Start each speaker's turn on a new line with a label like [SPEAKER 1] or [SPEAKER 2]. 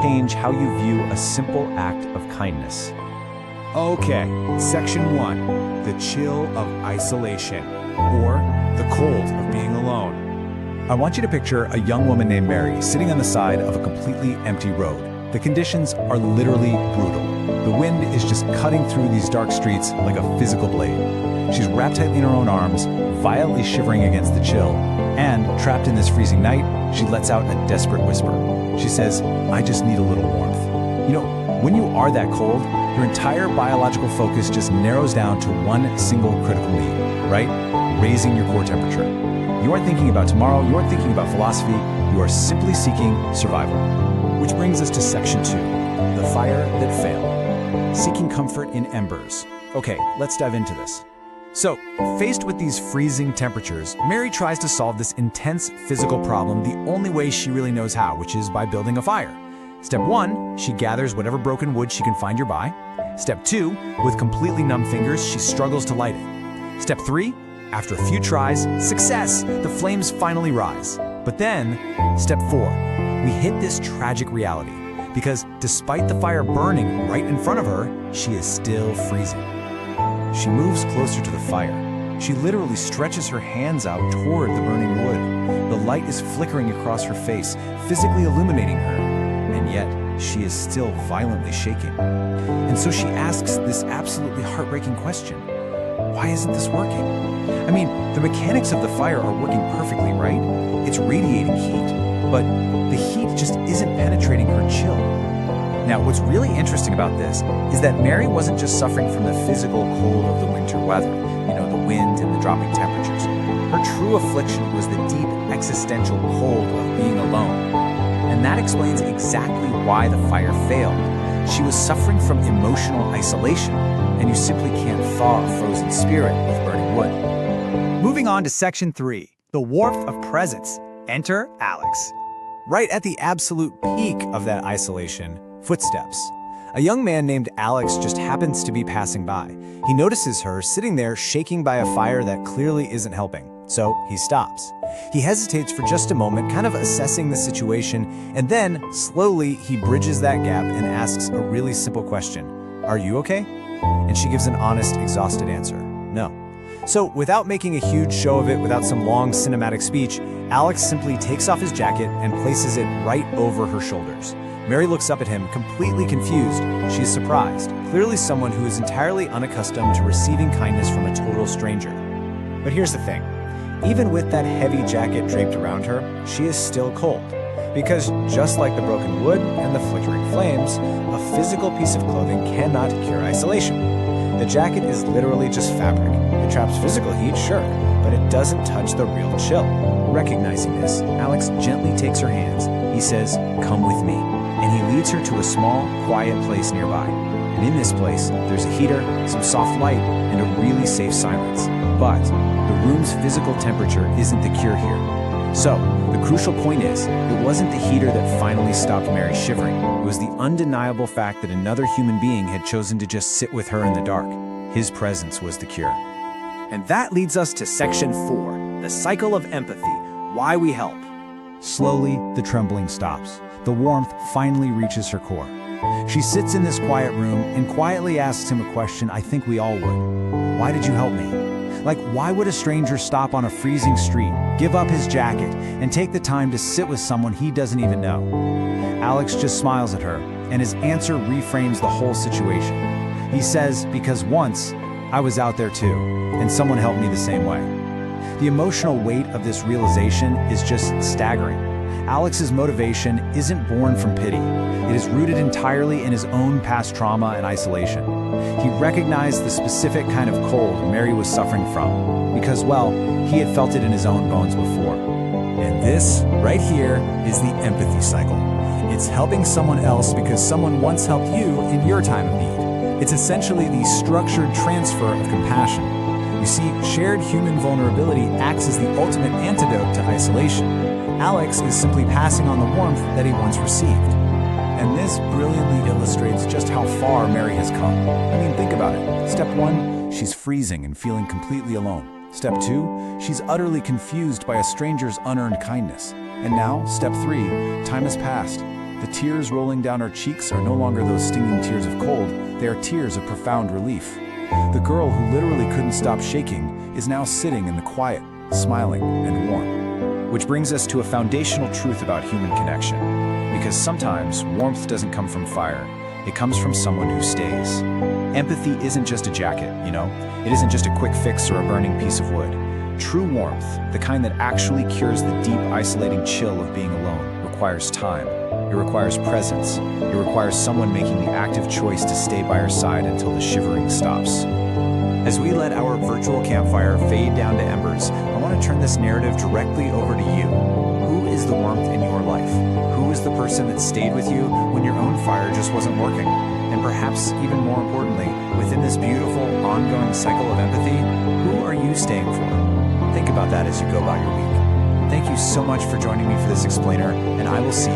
[SPEAKER 1] change how you view a simple act of kindness.
[SPEAKER 2] Okay, section 1, the chill of isolation, or the cold of being alone.
[SPEAKER 1] I want you to picture a young woman named Mary sitting on the side of a completely empty road. The conditions are literally brutal. The wind is just cutting through these dark streets like a physical blade. She's wrapped tightly in her own arms, violently shivering against the chill, and trapped in this freezing night, she lets out a desperate whisper. She says, "I just need a little warmth." You know, when you are that cold, your entire biological focus just narrows down to one single critical need, right? Raising your core temperature. You aren't thinking about tomorrow, you aren't thinking about philosophy, you are simply seeking survival. Which brings us to section 2, the fire that failed. Seeking comfort in embers. Okay, let's dive into this. So, faced with these freezing temperatures, Mary tries to solve this intense physical problem the only way she really knows how, which is by building a fire. Step 1, she gathers whatever broken wood she can find nearby. Step 2, with completely numb fingers, she struggles to light it. Step 3, after a few tries, success! The flames finally rise. But then, step 4, we hit this tragic reality, because despite the fire burning right in front of her, she is still freezing. She moves closer to the fire. She literally stretches her hands out toward the burning wood. The light is flickering across her face, physically illuminating her, and yet she is still violently shaking. And so she asks this absolutely heartbreaking question. Why isn't this working? I mean, the mechanics of the fire are working perfectly, right? It's radiating heat, but the heat just isn't penetrating her chill. Now, what's really interesting about this is that Mary wasn't just suffering from the physical cold of the winter weather, the wind and the dropping temperatures. Her true affliction was the deep existential cold of being alone. And that explains exactly why the fire failed. She was suffering from emotional isolation, and you simply can't thaw a frozen spirit with burning wood. Moving on to section 3, the warmth of presence. Enter Alex. Right at the absolute peak of that isolation, footsteps. A young man named Alex just happens to be passing by. He notices her sitting there shaking by a fire that clearly isn't helping, so he stops. He hesitates for just a moment, kind of assessing the situation, and then, slowly, he bridges that gap and asks a really simple question. "Are you okay?" And she gives an honest, exhausted answer. No. So, without making a huge show of it, without some long cinematic speech, Alex simply takes off his jacket and places it right over her shoulders. Mary looks up at him, completely confused. She is surprised, clearly someone who is entirely unaccustomed to receiving kindness from a total stranger. But here's the thing. Even with that heavy jacket draped around her, she is still cold. Because just like the broken wood and the flickering flames, a physical piece of clothing cannot cure isolation. The jacket is literally just fabric. It traps physical heat, sure, but it doesn't touch the real chill. Recognizing this, Alex gently takes her hands. He says, "Come with me." And he leads her to a small, quiet place nearby. And in this place, there's a heater, some soft light, and a really safe silence. But the room's physical temperature isn't the cure here. So, the crucial point is, it wasn't the heater that finally stopped Mary shivering. It was the undeniable fact that another human being had chosen to just sit with her in the dark. His presence was the cure. And that leads us to section 4, the cycle of empathy, why we help. Slowly, the trembling stops. The warmth finally reaches her core. She sits in this quiet room and quietly asks him a question I think we all would. Why did you help me? Like, why would a stranger stop on a freezing street, give up his jacket, and take the time to sit with someone he doesn't even know? Alex just smiles at her, and his answer reframes the whole situation. He says, because once, I was out there too, and someone helped me the same way. The emotional weight of this realization is just staggering. Alex's motivation isn't born from pity. It is rooted entirely in his own past trauma and isolation. He recognized the specific kind of cold Mary was suffering from because, well, he had felt it in his own bones before. And this, right here, is the empathy cycle. It's helping someone else because someone once helped you in your time of need. It's essentially the structured transfer of compassion. You see, shared human vulnerability acts as the ultimate antidote to isolation. Alex is simply passing on the warmth that he once received. And this brilliantly illustrates just how far Mary has come. I mean, think about it. Step 1, she's freezing and feeling completely alone. Step 2, she's utterly confused by a stranger's unearned kindness. And now, step 3, time has passed. The tears rolling down our cheeks are no longer those stinging tears of cold, they are tears of profound relief. The girl who literally couldn't stop shaking is now sitting in the quiet, smiling, and warm. Which brings us to a foundational truth about human connection. Because sometimes warmth doesn't come from fire, it comes from someone who stays. Empathy isn't just a jacket, you know? It isn't just a quick fix or a burning piece of wood. True warmth, the kind that actually cures the deep, isolating chill of being alone, requires time. It requires presence. It requires someone making the active choice to stay by your side until the shivering stops. As we let our virtual campfire fade down to embers, I want to turn this narrative directly over to you. Who is the warmth in your life? Who is the person that stayed with you when your own fire just wasn't working? And perhaps even more importantly, within this beautiful, ongoing cycle of empathy, who are you staying for? Think about that as you go about your week. Thank you so much for joining me for this explainer, and I will see you